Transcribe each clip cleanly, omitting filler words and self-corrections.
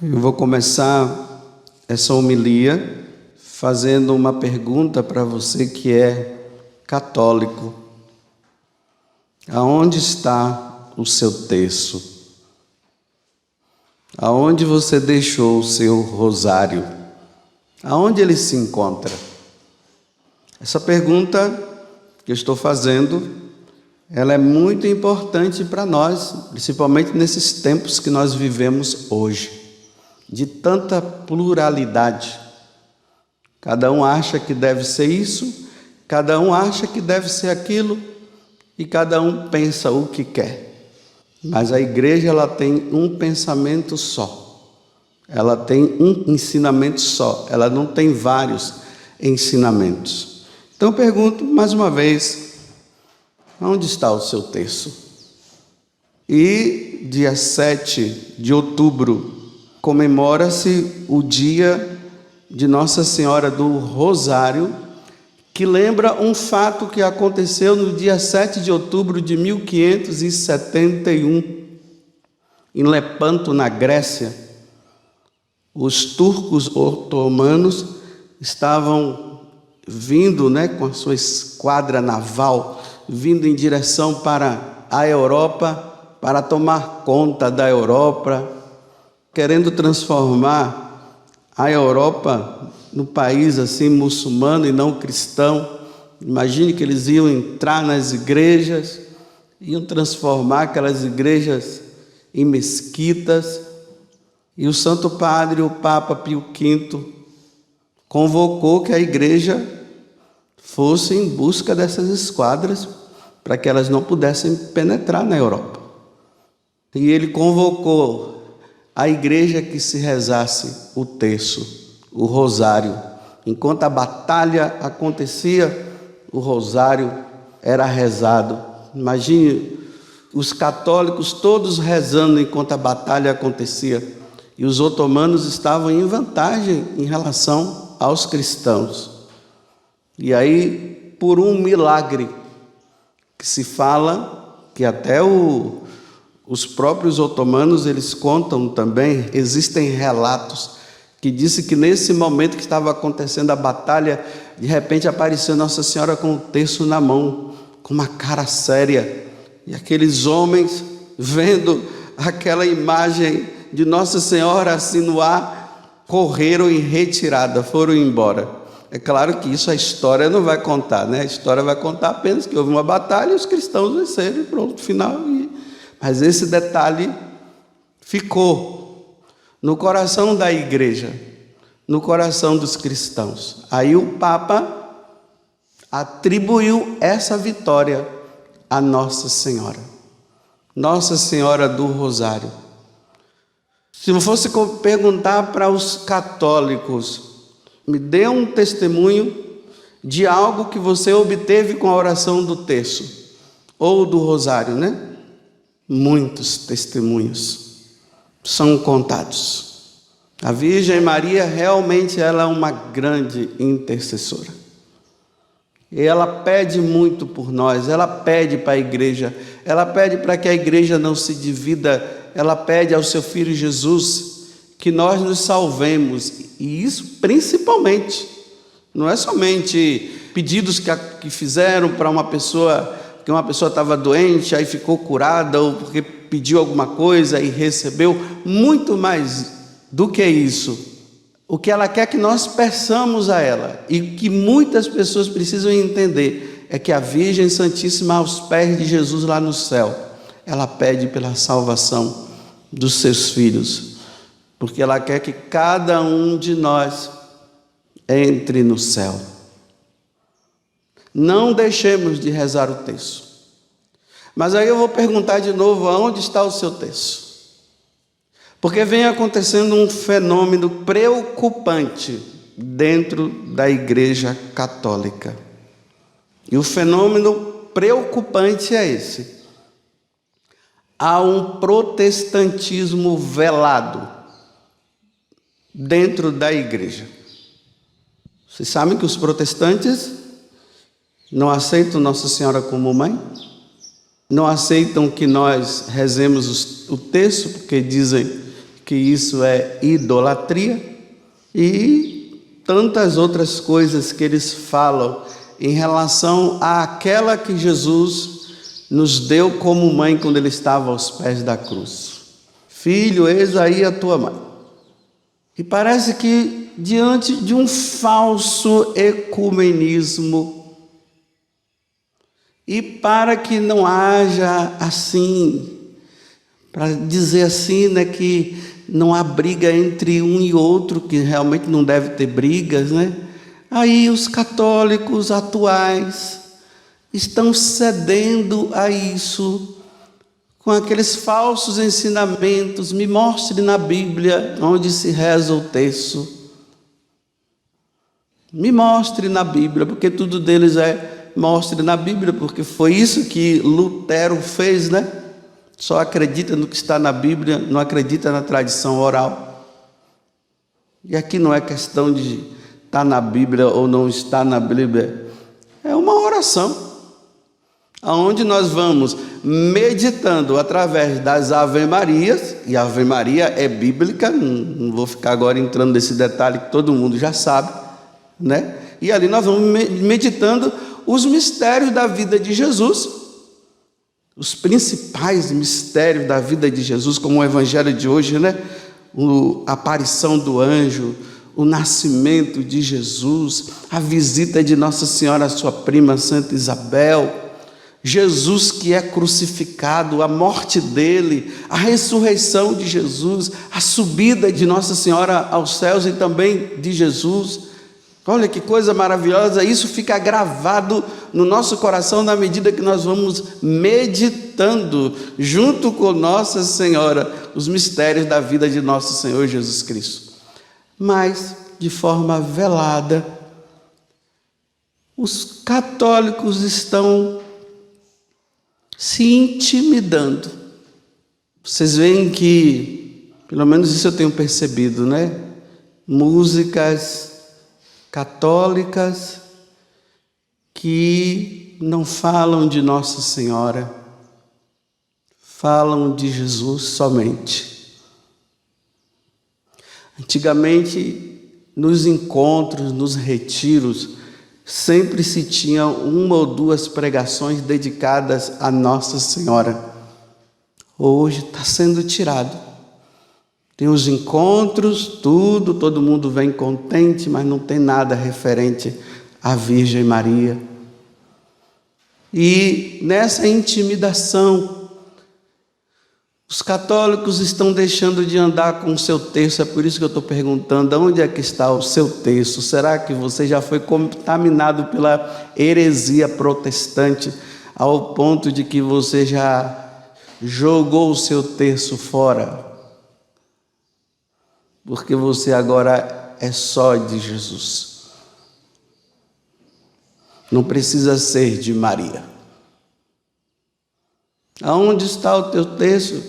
Eu vou começar essa homilia fazendo uma pergunta para você que é católico. Aonde está o seu terço? Aonde você deixou o seu rosário? Aonde ele se encontra? Essa pergunta que eu estou fazendo, ela é muito importante para nós, principalmente nesses tempos que nós vivemos hoje, de tanta pluralidade. Cada um acha que deve ser isso, cada um acha que deve ser aquilo, e cada um pensa o que quer. Mas a igreja, ela tem um pensamento só. Ela tem um ensinamento só. Ela não tem vários ensinamentos. Então eu pergunto mais uma vez, onde está o seu terço? E dia 7 de outubro comemora-se o dia de Nossa Senhora do Rosário, que lembra um fato que aconteceu no dia 7 de outubro de 1571, em Lepanto, na Grécia. Os turcos otomanos estavam vindo, com a sua esquadra naval, vindo em direção para a Europa, para tomar conta da Europa, querendo transformar a Europa num país assim muçulmano e não cristão. Imagine que eles iam entrar nas igrejas, iam transformar aquelas igrejas em mesquitas, e o Santo Padre, o Papa Pio V, convocou que a igreja fosse em busca dessas esquadras para que elas não pudessem penetrar na Europa. E ele convocou a igreja que se rezasse o terço, o rosário. Enquanto a batalha acontecia, o rosário era rezado. Imagine os católicos todos rezando enquanto a batalha acontecia. E os otomanos estavam em vantagem em relação aos cristãos. E aí, por um milagre, que se fala que até os próprios otomanos, eles contam também, existem relatos que dizem que nesse momento que estava acontecendo a batalha, de repente apareceu Nossa Senhora com o terço na mão, com uma cara séria. E aqueles homens, vendo aquela imagem de Nossa Senhora assim no ar, correram em retirada, foram embora. É claro que isso a história não vai contar, A história vai contar apenas que houve uma batalha e os cristãos venceram e pronto, final. Mas esse detalhe ficou no coração da igreja, no coração dos cristãos. Aí o Papa atribuiu essa vitória a Nossa Senhora do Rosário. Se eu fosse perguntar para os católicos, me dê um testemunho de algo que você obteve com a oração do terço ou do rosário, Muitos testemunhos são contados. A Virgem Maria realmente ela é uma grande intercessora. E ela pede muito por nós, ela pede para a igreja, ela pede para que a igreja não se divida, ela pede ao seu Filho Jesus que nós nos salvemos. E isso principalmente, não é somente pedidos que fizeram para uma pessoa, que uma pessoa estava doente, aí ficou curada, ou porque pediu alguma coisa e recebeu. Muito mais do que isso, o que ela quer que nós peçamos a ela, e que muitas pessoas precisam entender, é que a Virgem Santíssima, aos pés de Jesus lá no céu, ela pede pela salvação dos seus filhos, porque ela quer que cada um de nós entre no céu. Não deixemos de rezar o terço. Mas aí eu vou perguntar de novo, aonde está o seu terço? Porque vem acontecendo um fenômeno preocupante dentro da Igreja Católica. E o fenômeno preocupante é esse. Há um protestantismo velado dentro da igreja. Vocês sabem que os protestantes não aceitam Nossa Senhora como mãe? Não aceitam que nós rezemos o terço, porque dizem que isso é idolatria, e tantas outras coisas que eles falam em relação àquela que Jesus nos deu como mãe quando ele estava aos pés da cruz. Filho, eis aí a tua mãe. E parece que diante de um falso ecumenismo, e para que não haja assim, para dizer assim, né, que não há briga entre um e outro, que realmente não deve ter brigas, né? Aí os católicos atuais estão cedendo a isso, com aqueles falsos ensinamentos. Me mostre na Bíblia onde se reza o terço. Me mostre na Bíblia, porque tudo deles é mostre na Bíblia, porque foi isso que Lutero fez, né? Só acredita no que está na Bíblia, não acredita na tradição oral. E aqui não é questão de estar na Bíblia ou não estar na Bíblia. É uma oração, onde nós vamos meditando através das Ave Marias, e a Ave Maria é bíblica, não vou ficar agora entrando nesse detalhe que todo mundo já sabe, né? E ali nós vamos meditando os mistérios da vida de Jesus, os principais mistérios da vida de Jesus, como o evangelho de hoje, né? A aparição do anjo, o nascimento de Jesus, a visita de Nossa Senhora à sua prima Santa Isabel, Jesus que é crucificado, a morte dele, a ressurreição de Jesus, a subida de Nossa Senhora aos céus e também de Jesus. Olha que coisa maravilhosa, isso fica gravado no nosso coração na medida que nós vamos meditando junto com Nossa Senhora os mistérios da vida de nosso Senhor Jesus Cristo. Mas, de forma velada, os católicos estão se intimidando. Vocês veem que, pelo menos isso eu tenho percebido, né? Músicas católicas que não falam de Nossa Senhora, falam de Jesus somente. Antigamente, nos encontros, nos retiros, sempre se tinha uma ou duas pregações dedicadas a Nossa Senhora. Hoje está sendo tirado. Tem os encontros, tudo, todo mundo vem contente, mas não tem nada referente à Virgem Maria. E nessa intimidação, os católicos estão deixando de andar com o seu terço. É por isso que eu estou perguntando, onde é que está o seu terço? Será que você já foi contaminado pela heresia protestante ao ponto de que você já jogou o seu terço fora? Porque você agora é só de Jesus. Não precisa ser de Maria. Aonde está o teu terço?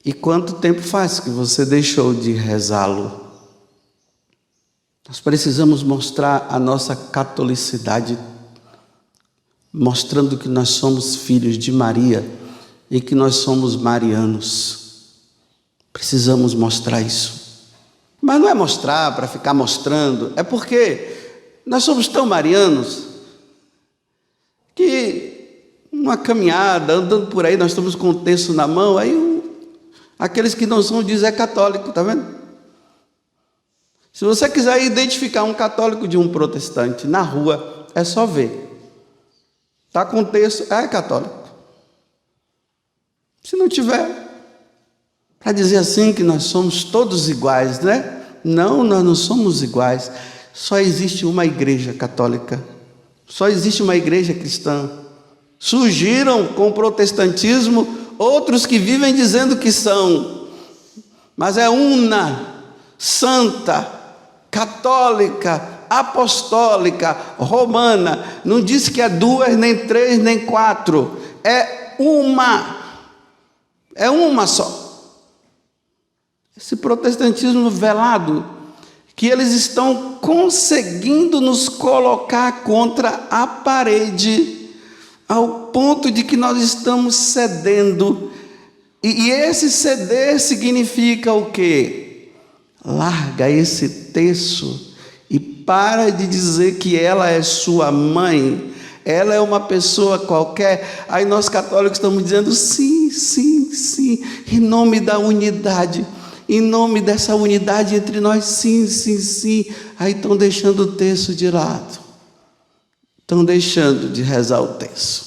E quanto tempo faz que você deixou de rezá-lo? Nós precisamos mostrar a nossa catolicidade, mostrando que nós somos filhos de Maria e que nós somos marianos. Precisamos mostrar isso. Mas não é mostrar para ficar mostrando, é porque nós somos tão marianos que uma caminhada, andando por aí, nós estamos com o terço na mão, aí aqueles que não são dizem é católico, está vendo? Se você quiser identificar um católico de um protestante na rua, é só ver. Está com o terço, é católico. Se não tiver, para dizer assim que nós somos todos iguais, né? Não, nós não somos iguais. Só existe uma igreja católica. Só existe uma igreja cristã. Surgiram com o protestantismo outros que vivem dizendo que são. Mas é una, santa, católica, apostólica, romana. Não diz que é duas, nem três, nem quatro. É uma. É uma só. Esse protestantismo velado, que eles estão conseguindo nos colocar contra a parede, ao ponto de que nós estamos cedendo E esse ceder significa o quê? Larga esse terço e para de dizer que ela é sua mãe, ela é uma pessoa qualquer. Aí nós católicos estamos dizendo sim, sim, sim, em nome da unidade, em nome dessa unidade entre nós, sim, sim, sim. Aí estão deixando o terço de lado, estão deixando de rezar o terço,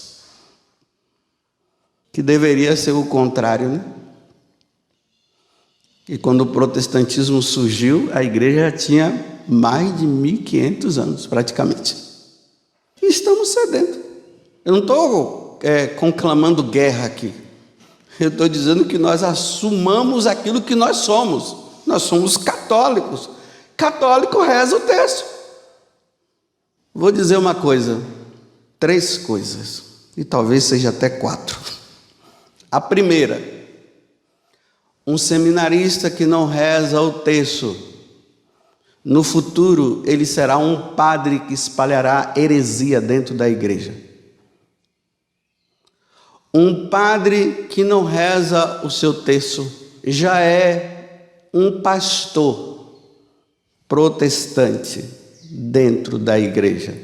que deveria ser o contrário, né? E quando o protestantismo surgiu, a igreja já tinha mais de 1500 anos, praticamente. E estamos cedendo. Eu não estou conclamando guerra aqui. Eu estou dizendo que nós assumamos aquilo que nós somos. Nós somos católicos. Católico reza o terço. Vou dizer uma coisa, 3 coisas, e talvez seja até 4. A primeira, um seminarista que não reza o terço, no futuro ele será um padre que espalhará heresia dentro da igreja. Um padre que não reza o seu terço já é um pastor protestante dentro da igreja.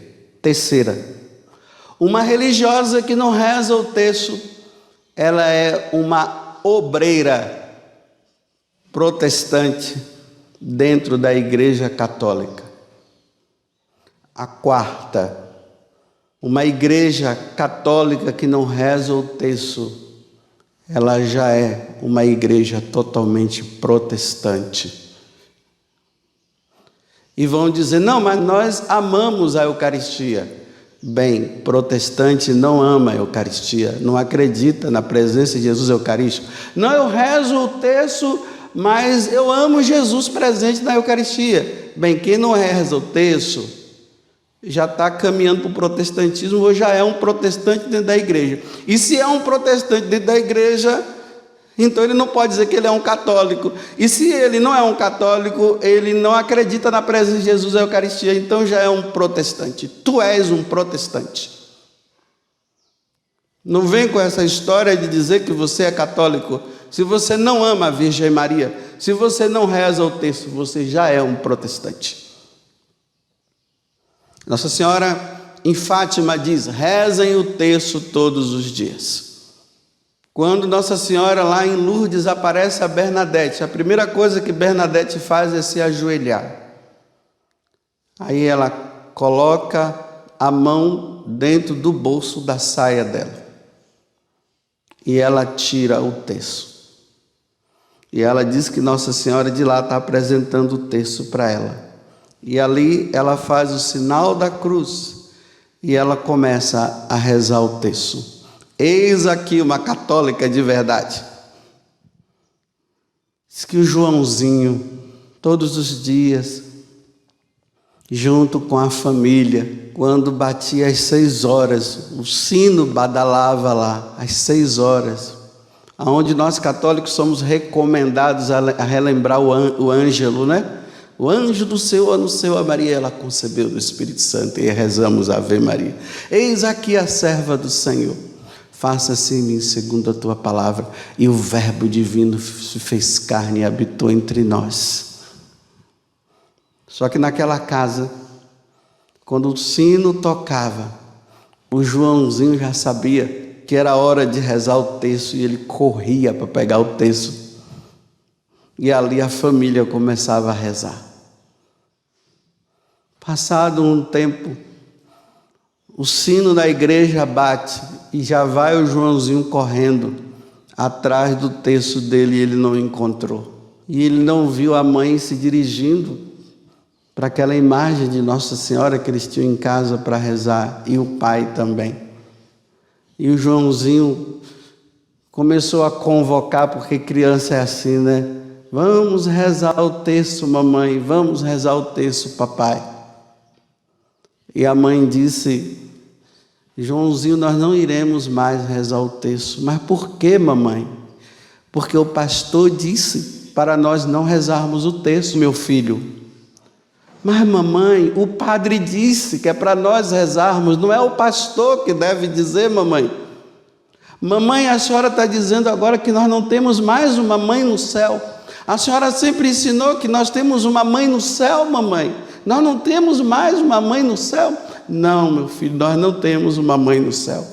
Terceira, uma religiosa que não reza o terço, ela é uma obreira protestante dentro da igreja católica. A quarta, uma igreja católica que não reza o terço, ela já é uma igreja totalmente protestante. E vão dizer, não, mas nós amamos a Eucaristia. Bem, protestante não ama a Eucaristia, não acredita na presença de Jesus Eucarístico. Não, eu rezo o terço, mas eu amo Jesus presente na Eucaristia. Bem, quem não reza o terço já está caminhando para o protestantismo ou já é um protestante dentro da igreja. E se é um protestante dentro da igreja, então ele não pode dizer que ele é um católico. E se ele não é um católico, ele não acredita na presença de Jesus na Eucaristia, então já é um protestante. Tu és um protestante. Não vem com essa história de dizer que você é católico. Se você não ama a Virgem Maria, se você não reza o terço, você já é um protestante. Nossa Senhora em Fátima diz, rezem o terço todos os dias. Quando Nossa Senhora lá em Lourdes aparece a Bernadette, a primeira coisa que Bernadette faz é se ajoelhar. Aí ela coloca a mão dentro do bolso da saia dela. E ela tira o terço. E ela diz que Nossa Senhora de lá está apresentando o terço para ela. E ali ela faz o sinal da cruz. E ela começa a rezar o terço. Eis aqui uma católica de verdade. Diz que o Joãozinho, todos os dias, junto com a família, quando batia às 6 horas, o sino badalava lá, às 6 horas, onde nós católicos somos recomendados a relembrar o Ângelo, né? O anjo do Senhor anunciou a Maria, ela concebeu do Espírito Santo, e rezamos a Ave Maria. Eis aqui a serva do Senhor, faça-se em mim segundo a tua palavra. E o Verbo divino se fez carne e habitou entre nós. Só que naquela casa, quando o sino tocava, o Joãozinho já sabia que era hora de rezar o terço, e ele corria para pegar o terço. E ali a família começava a rezar. Passado um tempo, o sino da igreja bate e já vai o Joãozinho correndo atrás do terço dele, e ele não encontrou. E ele não viu a mãe se dirigindo para aquela imagem de Nossa Senhora que eles tinham em casa para rezar, e o pai também. E o Joãozinho começou a convocar, porque criança é assim, né? Vamos rezar o terço, mamãe, vamos rezar o terço, papai. E a mãe disse, Joãozinho, nós não iremos mais rezar o terço. Mas por que, mamãe? Porque o pastor disse para nós não rezarmos o terço, meu filho. Mas, mamãe, o padre disse que é para nós rezarmos, não é o pastor que deve dizer, mamãe. Mamãe, a senhora está dizendo agora que nós não temos mais uma mãe no céu. A senhora sempre ensinou que nós temos uma mãe no céu, mamãe. Nós não temos mais uma mãe no céu? Não, meu filho, nós não temos uma mãe no céu.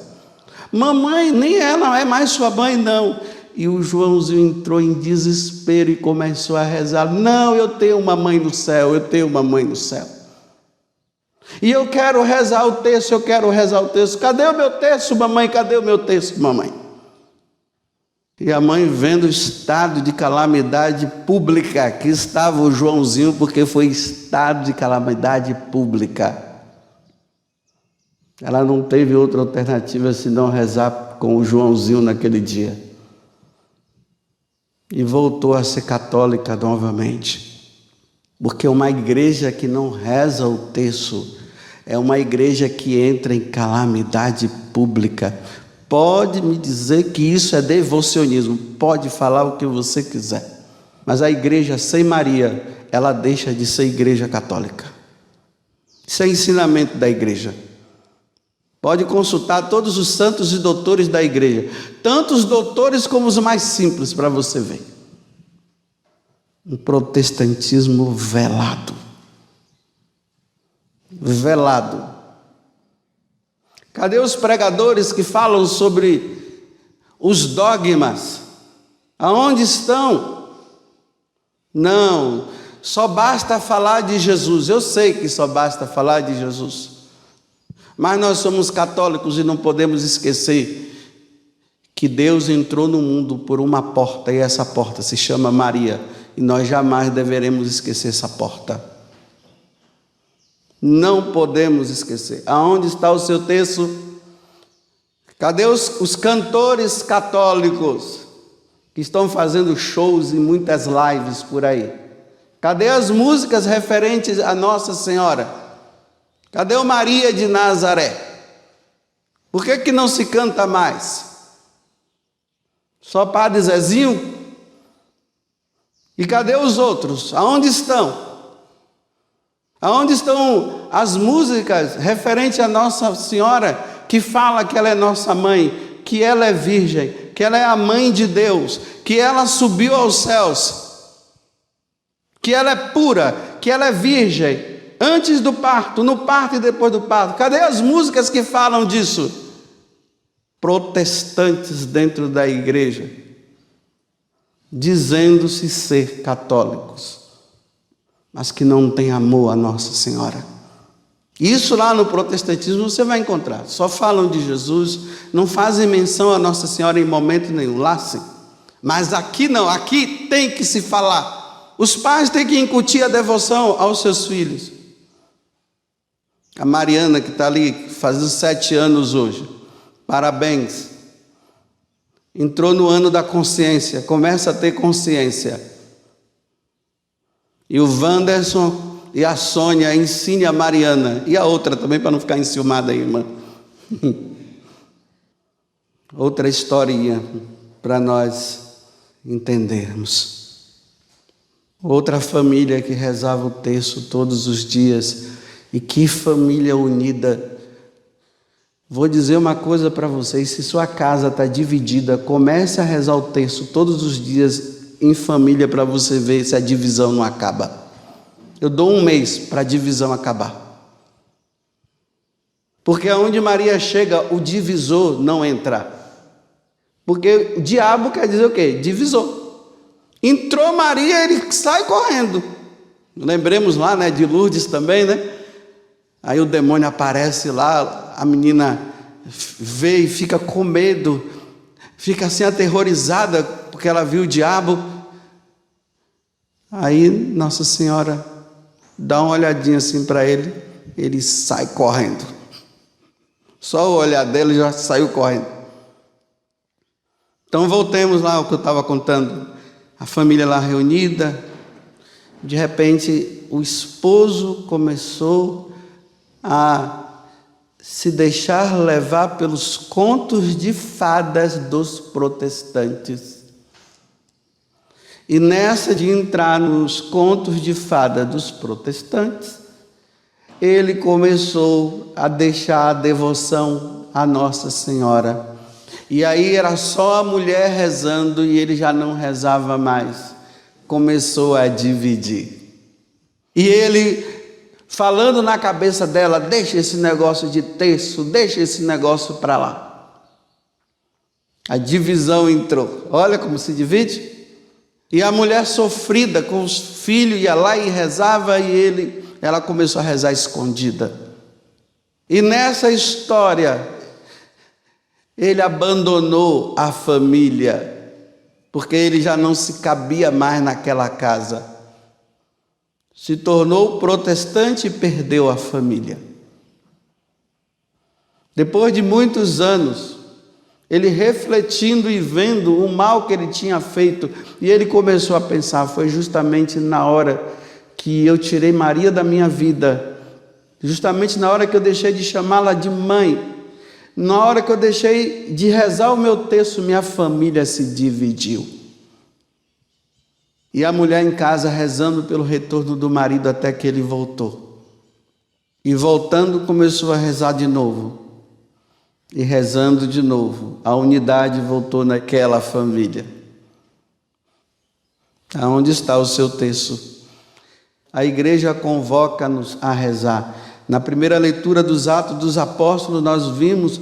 Mamãe, nem ela é mais sua mãe, não. E o Joãozinho entrou em desespero e começou a rezar. Não, eu tenho uma mãe no céu, eu tenho uma mãe no céu. E eu quero rezar o texto, eu quero rezar o texto. Cadê o meu texto, mamãe? Cadê o meu texto, mamãe? E a mãe, vendo o estado de calamidade pública que estava o Joãozinho, porque foi estado de calamidade pública, ela não teve outra alternativa senão rezar com o Joãozinho naquele dia. E voltou a ser católica novamente. Porque uma igreja que não reza o terço é uma igreja que entra em calamidade pública. Pode me dizer que isso é devocionismo, pode falar o que você quiser. Mas a igreja sem Maria, ela deixa de ser igreja católica. Isso é ensinamento da igreja. Pode consultar todos os santos e doutores da igreja, tanto os doutores como os mais simples, para você ver. Um protestantismo velado. Velado. Cadê os pregadores que falam sobre os dogmas? Aonde estão? Não, só basta falar de Jesus. Eu sei que só basta falar de Jesus. Mas nós somos católicos e não podemos esquecer que Deus entrou no mundo por uma porta, e essa porta se chama Maria, e nós jamais deveremos esquecer essa porta. Não podemos esquecer. Aonde está o seu texto? Cadê os cantores católicos que estão fazendo shows e muitas lives por aí? Cadê as músicas referentes a Nossa Senhora? Cadê o Maria de Nazaré? Por que não se canta mais? Só Padre Zezinho? E cadê os outros? Aonde estão? Aonde estão as músicas referentes a Nossa Senhora, que fala que ela é nossa mãe, que ela é virgem, que ela é a mãe de Deus, que ela subiu aos céus, que ela é pura, que ela é virgem, antes do parto, no parto e depois do parto? Cadê as músicas que falam disso? Protestantes dentro da igreja, dizendo-se ser católicos, mas que não tem amor a Nossa Senhora. Isso lá no protestantismo você vai encontrar. Só falam de Jesus, não fazem menção a Nossa Senhora em momento nenhum. Lá sim. Mas aqui não, aqui tem que se falar. Os pais têm que incutir a devoção aos seus filhos. A Mariana, que está ali, faz 7 anos hoje. Parabéns. Entrou no ano da consciência, começa a ter consciência. E o Wanderson e a Sônia ensinem a Mariana. E a outra também, para não ficar enciumada aí, irmã. Outra historinha para nós entendermos. Outra família que rezava o terço todos os dias. E que família unida. Vou dizer uma coisa para vocês: se sua casa está dividida, comece a rezar o terço todos os dias em família, para você ver se a divisão não acaba. Eu dou 1 mês para a divisão acabar. Porque aonde Maria chega, o divisor não entra. Porque o diabo quer dizer o quê? Divisor. Entrou Maria, ele sai correndo. Lembremos lá, né, de Lourdes também, né? Aí o demônio aparece lá, a menina vê e fica com medo, fica assim aterrorizada, porque ela viu o diabo. Aí Nossa Senhora dá uma olhadinha assim para ele, ele sai correndo. Só o olhar dele já saiu correndo. Então voltemos lá ao que eu estava contando. A família lá reunida, de repente o esposo começou a se deixar levar pelos contos de fadas dos protestantes. E nessa de entrar nos contos de fada dos protestantes, ele começou a deixar a devoção à Nossa Senhora. E aí era só a mulher rezando e ele já não rezava mais. Começou a dividir. E ele, falando na cabeça dela, deixa esse negócio de terço, deixa esse negócio para lá. A divisão entrou. Olha como se divide. E a mulher sofrida com os filhos ia lá e rezava e ela começou a rezar escondida. E nessa história, ele abandonou a família, porque ele já não se cabia mais naquela casa. Se tornou protestante e perdeu a família. Depois de muitos anos, ele refletindo e vendo o mal que ele tinha feito, e ele começou a pensar, foi justamente na hora que eu tirei Maria da minha vida, justamente na hora que eu deixei de chamá-la de mãe, na hora que eu deixei de rezar o meu terço, minha família se dividiu. E a mulher em casa rezando pelo retorno do marido até que ele voltou. E voltando começou a rezar de novo. E rezando de novo, a unidade voltou naquela família. Aonde está o seu terço? A igreja convoca-nos a rezar. Na primeira leitura dos Atos dos Apóstolos, nós vimos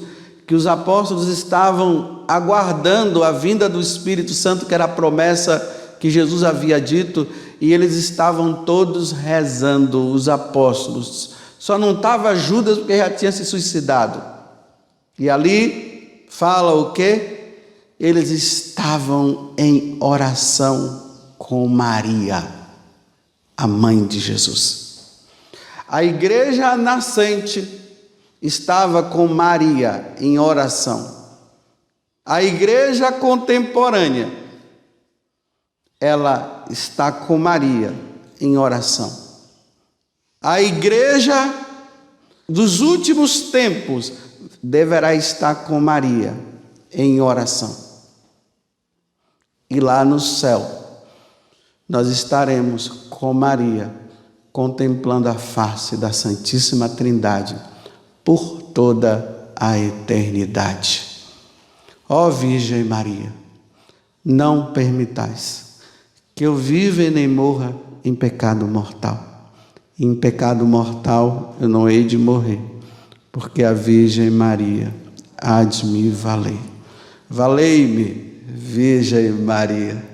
que os apóstolos estavam aguardando a vinda do Espírito Santo, que era a promessa que Jesus havia dito, e eles estavam todos rezando, os apóstolos. Só não estava Judas porque já tinha se suicidado. E ali fala o quê? Eles estavam em oração com Maria, a mãe de Jesus. A igreja nascente estava com Maria em oração. A igreja contemporânea, ela está com Maria em oração. A igreja dos últimos tempos deverá estar com Maria em oração. E lá no céu, nós estaremos com Maria, contemplando a face da Santíssima Trindade por toda a eternidade. Ó Virgem Maria, não permitais que eu viva e nem morra em pecado mortal. Em pecado mortal eu não hei de morrer, porque a Virgem Maria há de me valer. Valei-me, Virgem Maria.